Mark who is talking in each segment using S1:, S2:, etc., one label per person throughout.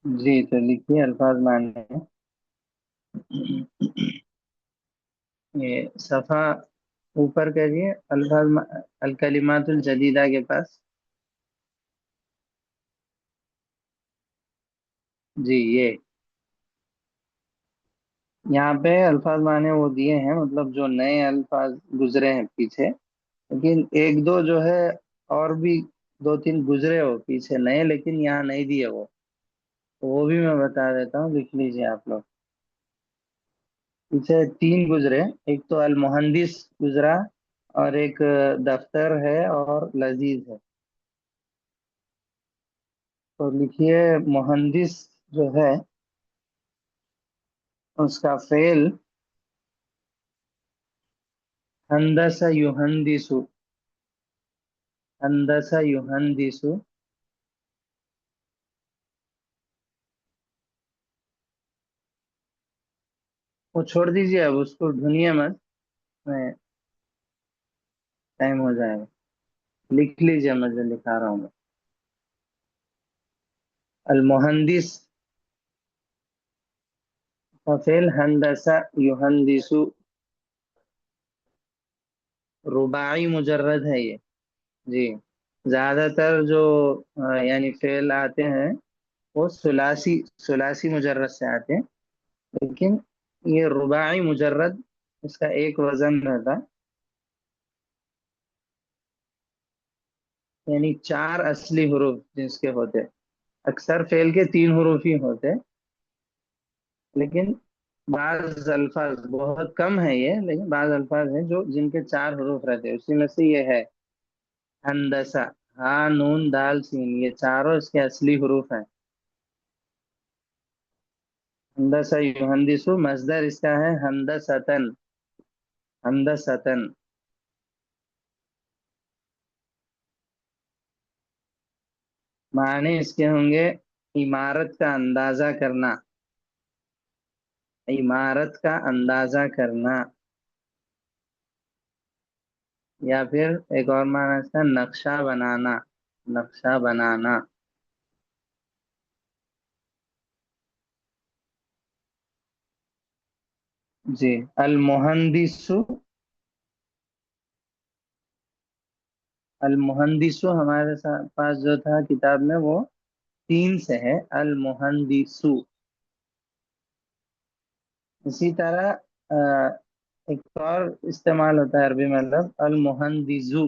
S1: جی تو لکھیے الفاظ معنی. یہ صفحہ اوپر کریے الکلمات الجدیدہ کے پاس. جی یہ یہاں پہ الفاظ معنی وہ دیے ہیں، مطلب جو نئے الفاظ گزرے ہیں پیچھے، لیکن ایک دو جو ہے اور بھی دو تین گزرے ہو پیچھے نئے، لیکن یہاں نہیں دیے وہ. تو وہ بھی میں بتا دیتا ہوں، لکھ لیجیے آپ لوگ. پیچھے تین گزرے، ایک تو المہندس گزرا، اور ایک دفتر ہے، اور لذیذ ہے. تو لکھیے مہندس جو ہے اس کا فعل ہندس یہندسو. ہندس یہندسو. وہ چھوڑ دیجیے، اب اس کو ڈھونیے مت. میں ٹائم ہو جائے گا. لکھ لیجیے، میں جو لکھا رہا ہوں میں. المہندس کا فعل ہندس یہندسو. رباعی مجرد ہے یہ. جی زیادہ تر جو یعنی فعل آتے ہیں وہ ثلاثی مجرد سے آتے ہیں، لیکن یہ رباعی مجرد، اس کا ایک وزن رہتا، یعنی چار اصلی حروف جس کے ہوتے. اکثر فعل کے تین حروف ہی ہوتے، لیکن بعض الفاظ بہت کم ہے یہ، لیکن بعض الفاظ ہیں جو جن کے چار حروف رہتے ہیں، اسی میں سے یہ ہے ہندسہ. ہاں نون دال سین، یہ چاروں اس کے اصلی حروف ہیں. ہندسہ یہندسو مصدر اس کا ہے ہندستن. ہندستن. معنی اس کے ہوں گے عمارت کا اندازہ کرنا. عمارت کا اندازہ کرنا. یا پھر ایک اور معنی اس کا نقشہ بنانا. نقشہ بنانا. جی المہندسو. المہندسو ہمارے پاس جو تھا کتاب میں وہ تین سے ہے، المہندسو. اسی طرح ایک اور استعمال ہوتا ہے عربی میں لفظ المہندزو.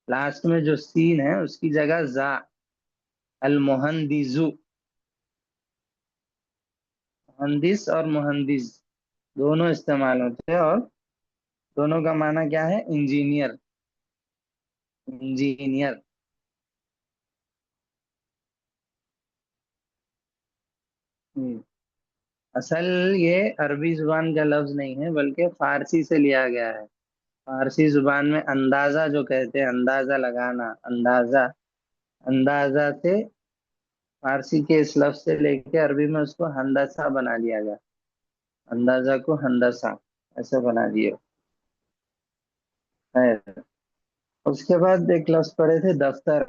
S1: لاسٹ میں جو سین ہے اس کی جگہ زا. المہندزو. مہندس اور مہندس دونوں استعمال ہوتے ہیں، اور دونوں کا معنی کیا ہے؟ انجینئر. انجینئر. ہم۔ اصل یہ عربی زبان کا لفظ نہیں ہے، بلکہ فارسی سے لیا گیا ہے. فارسی زبان میں اندازہ جو کہتے ہیں، اندازہ لگانا، اندازہ. اندازہ سے فارسی کے اس لفظ سے لے کے عربی میں اس کو ہندسہ بنا دیا گیا. اندازہ کو ہندسہ ایسے بنا دیے. خیر، اس کے بعد ایک لفظ پڑھے تھے دفتر.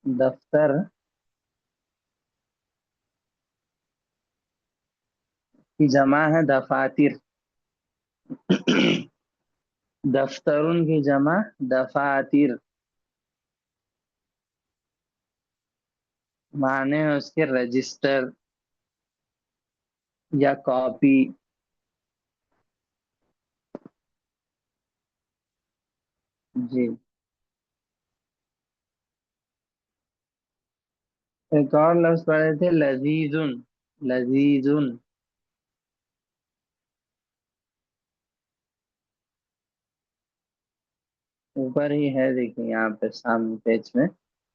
S1: دفتر کی جمع ہے دفاتر. دفترن کی جمع دفاتر. معنی ہے اس کے رجسٹر یا کاپی. جی ایک اور لفظ پڑھے تھے لذیذن. لذیذن. اوپر ہی ہے، دیکھیں یہاں پہ سامنے پیج میں،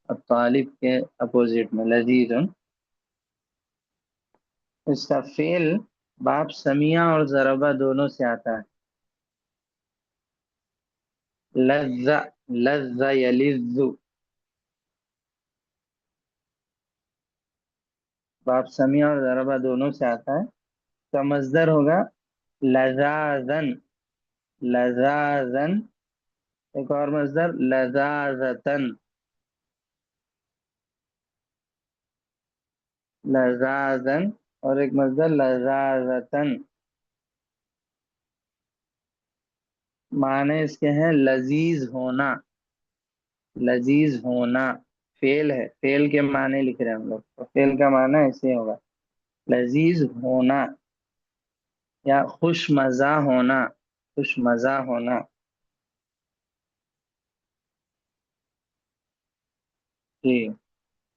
S1: اب طالب کے اپوزٹ میں لذیذن. اس کا فعل باب سمیہ اور ضربہ دونوں سے آتا ہے. لذ. لذ یلذ. باب سمیہ اور ضربہ دونوں سے آتا ہے. اس کا مصدر ہوگا لذاذن. لذاذن. ایک اور مصدر لذاذتن. लजाजन, और एक मजदर लजाजतन। माने इसके हैं लजीज होना, लजीज होना। फेल है, फेल के माने लिख रहे हैं हम लोग, तो फेल का माना ऐसे होगा, लजीज होना या खुश मजा होना, खुश मजा होना। जी,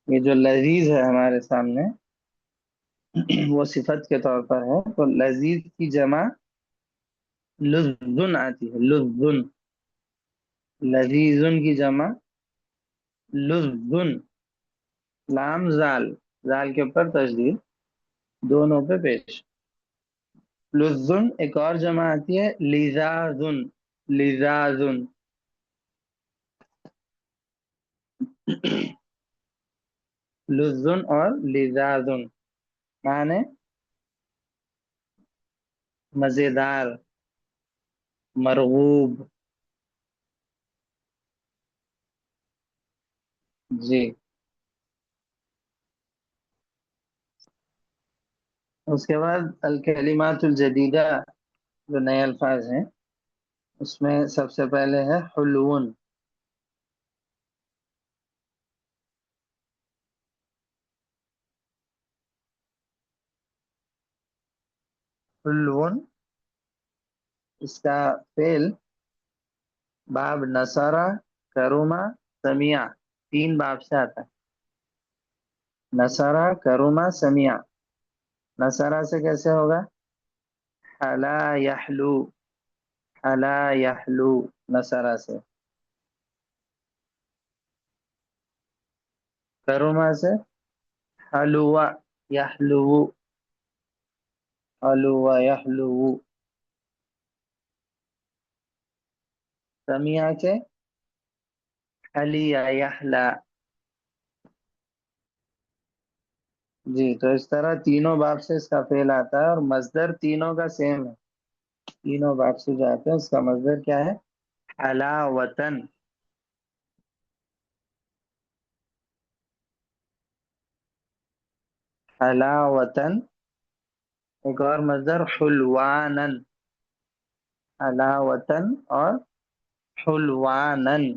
S1: ये जो लजीज है हमारे सामने वो सिफत के तौर पर है, तो लजीज की जमा लुज़्ज़ुन आती है, लुज़्ज़ुन। लजीजुन की जमा लुज़्ज़ुन। लाम जाल, जाल के ऊपर तशदीद, दोनों पे पेश। लुज़्ज़ुन एक और जमा आती है लिजाजुन, लिजाजुन। लुज़्ज़ुन और लिजाजुन माने मजेदार, मरगूब। जी। उसके बाद अल कलिमातुल जदीदा, जो नए अल्फाज हैं, उसमें सबसे पहले है हुलून। हुलून, इसका फेल बाब नसरा, करुमा, समिया, तीन बाब से आता है। नसरा, करुमा, समिया। नसरा से कैसे होगा? हला यहलू, हला यहलू, नसरा से। करुमा से हलुआ यहलू, हलुआ यहलू। समिया के हलिया यहला। जी, तो इस तरह तीनों बाब से इसका फेल आता है, और मजदर तीनों का सेम है। तीनों बाब से जो आते हैं उसका मजदर क्या है? हलावतन। हलावतन। एक और मजदर हुलवानन, हलावतन और हुलवानन।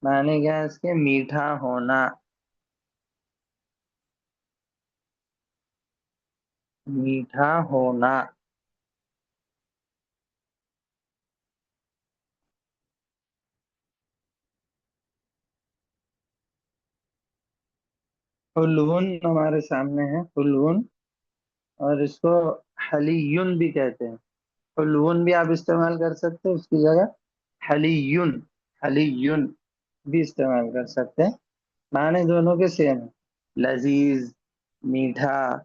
S1: माने क्या है इसके? मीठा होना, मीठा होना। हुलवुन हमारे सामने है, हुलवुन, और इसको हलीयुन भी कहते हैं। हुलवुन भी आप इस्तेमाल कर सकते हो उसकी जगह, हलीयुन, हलीयुन भी इस्तेमाल कर सकते हैं। माने दोनों के सेम है, लजीज, मीठा,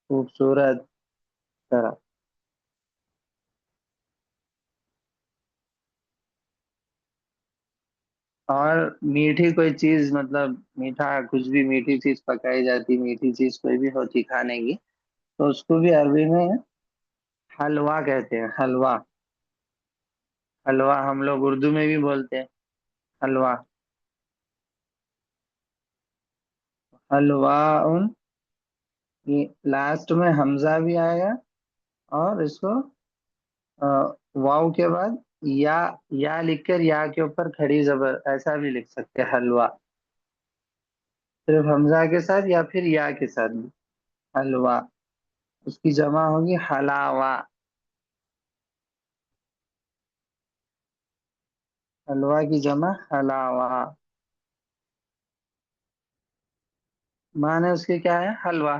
S1: खूबसूरत, तरह। और मीठी कोई चीज, मतलब मीठा कुछ भी, मीठी चीज पकाई जाती, मीठी चीज कोई भी होती खाने की, तो उसको भी अरबी में हलवा कहते हैं, हलवा। हलवा हम लोग उर्दू में भी बोलते हैं, हलवा। हलवा उन, ये लास्ट में हमजा भी आएगा, और इसको अ, वाव के बाद या लिखकर या के ऊपर खड़ी जबर ऐसा भी लिख सकते हैं, हलवा। सिर्फ हमजा के साथ या फिर या के साथ भी, हलवा। उसकी जमा होगी हलावा। हलवा की जमा हलावा। माने उसके क्या है? हलवा,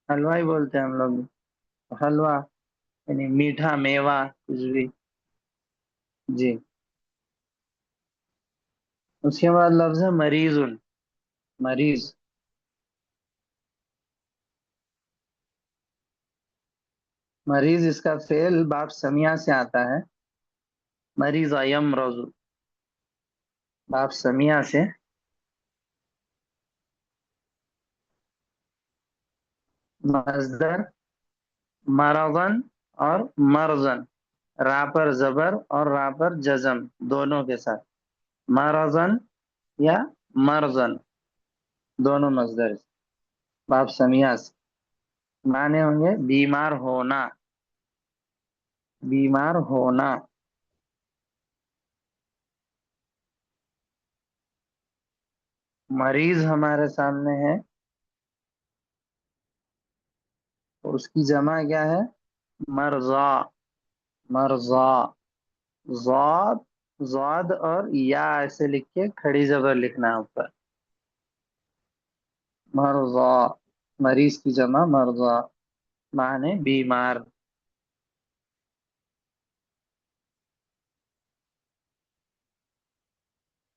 S1: हलवा ही बोलते हैं हम लोग भी। हलवा यानी मीठा मेवा कुछ भी। जी। उसके बाद लफ्ज है मरीजुन, मरीज। मरीज इसका फेल बाप समिया से आता है, मरीज यमरजु, बाप समिया से। मजदर मरदन और मरजन, रा पर जबर और रा पर जजम दोनों के साथ। मरजन या मरजन, दोनों मजदर। बाप समिया से माने होंगे बीमार होना, बीमार होना। मरीज हमारे सामने है, तो उसकी जमा क्या है? मरजा, मरजा। ज़ाद, ज़ाद और या ऐसे लिख के खड़ी जबर लिखना है ऊपर। मरजा, मरीज की जमा मरजा, माने बीमार।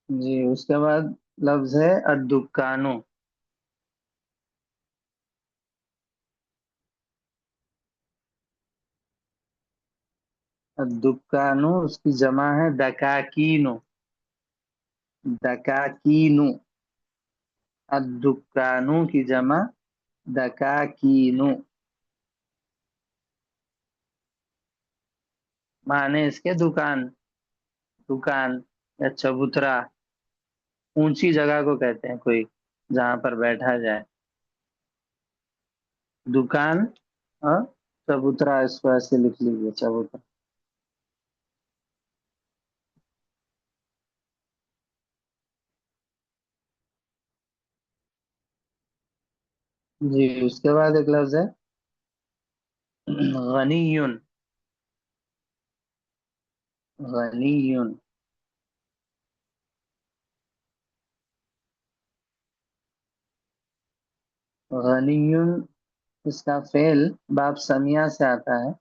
S1: जी, उसके बाद लफ्ज है अद्दुकानु। अद्दुकानु उसकी जमा है दकाकीनु, दकाकीनु। अद्दुकानु की जमा दकाकीनु, माने इसके दुकान, दुकान या चबूतरा। ऊंची जगह को कहते हैं कोई जहां पर बैठा जाए। दुकान और चबूतरा, इसको ऐसे लिख लीजिए, चबूतरा। जी, उसके बाद एक लफ्ज है गनीयुन, गनीयुन। गनीयुन इसका फेल बाप समिया से आता है।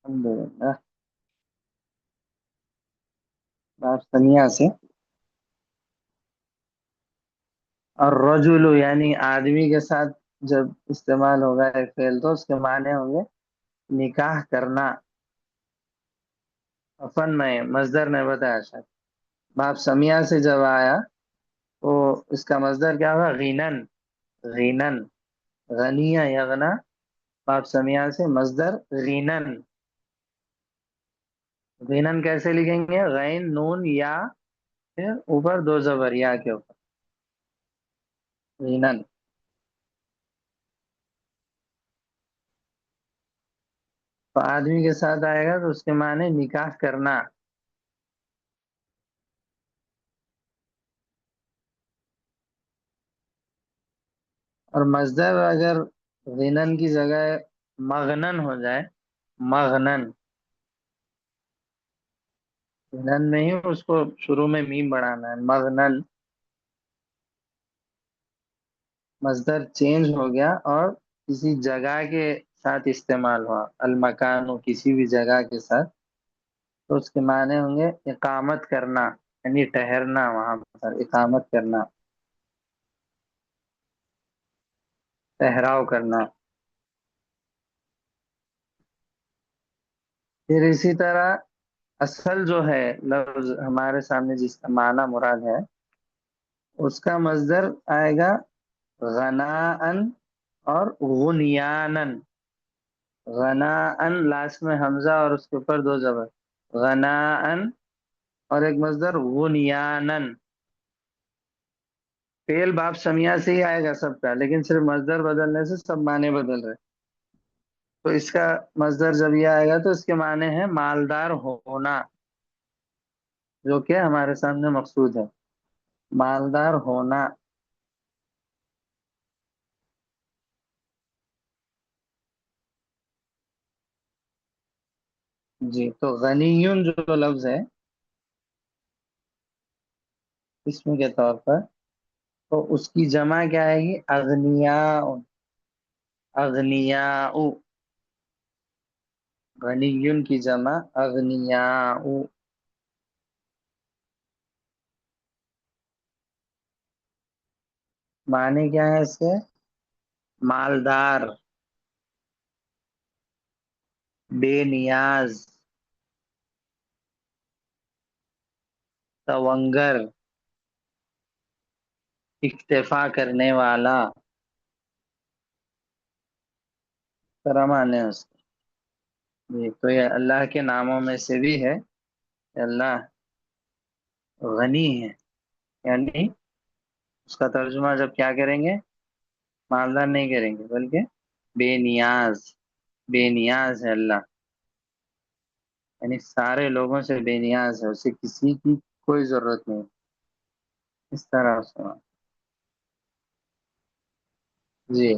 S1: अल्हम्दुलिल्लाह। बाप समिया से। और रजुलु यानी आदमी के साथ जब इस्तेमाल होगा एक फेल, तो उसके माने होंगे निकाह करना। अपन में मजदर ने बताया शायद। बाप समिया से जब आया तो इसका मजदर क्या हुआ? गीनन, गीनन। गनिया यगना, बाप समिया से मजदर गीनन। गीनन कैसे लिखेंगे? गैन नून या, फिर ऊपर दो जबर या के ऊपर, गीनन। तो आदमी के साथ आएगा तो उसके माने निकाह करना। और मजदर अगर गीनन की जगह मगनन हो जाए, मगनन, गीनन नहीं उसको शुरू में मीम बढ़ाना है, मगनन। मजदर चेंज हो गया और किसी जगह के साथ इस्तेमाल हुआ, अलमकान, किसी भी जगह के साथ, तो उसके माने होंगे इकामत करना, यानी ठहरना, वहां पर इकामत करना, ठहराव करना। फिर इसी तरह असल जो है लफ्ज हमारे सामने जिसका माना मुराद है, उसका मजदर आएगा गनाअन और गुनियानन। गनाअन लास्ट में हमजा और उसके ऊपर दो जबर, गनाअन। और एक मजदर गुनियानन। फेल बाप समिया से ही आएगा सबका, लेकिन सिर्फ मजदर बदलने से सब माने बदल रहे। तो इसका मजदर जब ये आएगा तो इसके माने हैं मालदार होना, जो कि हमारे सामने मकसूद है, मालदार होना। जी, तो गनीयुन जो लफ्ज है इसमें के तौर पर, तो उसकी जमा क्या आएगी? अगनिया, अगनियाउ। गनीयुन की जमा अगनियाउ। माने क्या है इसके? मालदार, बेनियाज, तवंगर, इक्तेफा करने वाला, तरह माने उसके। جی تو یہ اللہ کے ناموں میں سے بھی ہے کہ اللہ غنی ہے، یعنی اس کا ترجمہ جب کیا کریں گے، مالدار نہیں کریں گے بلکہ بے نیاز، بے نیاز ہے اللہ، یعنی سارے لوگوں سے بے نیاز ہے، اسے کسی کی کوئی ضرورت نہیں، اس طرح سے۔ جی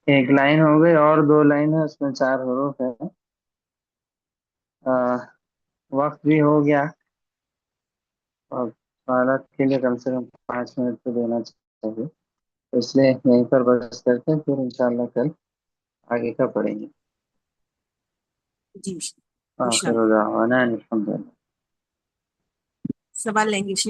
S1: ایک لائن ہو گئی، اور دو لائن ہے، اس میں 4 حروف ہے۔ وقت بھی ہو گیا، اور سوالات کے لیے کم سے کم 5 منٹ تو دینا چاہیے، تو اس لیے یہیں پر بس کرتے ہیں، پھر انشاءاللہ کل آگے کا پڑھیں گے۔
S2: جی
S1: آخر
S2: انشاءاللہ
S1: دعوانا ان الحمد للہ۔
S2: سوال لیں گے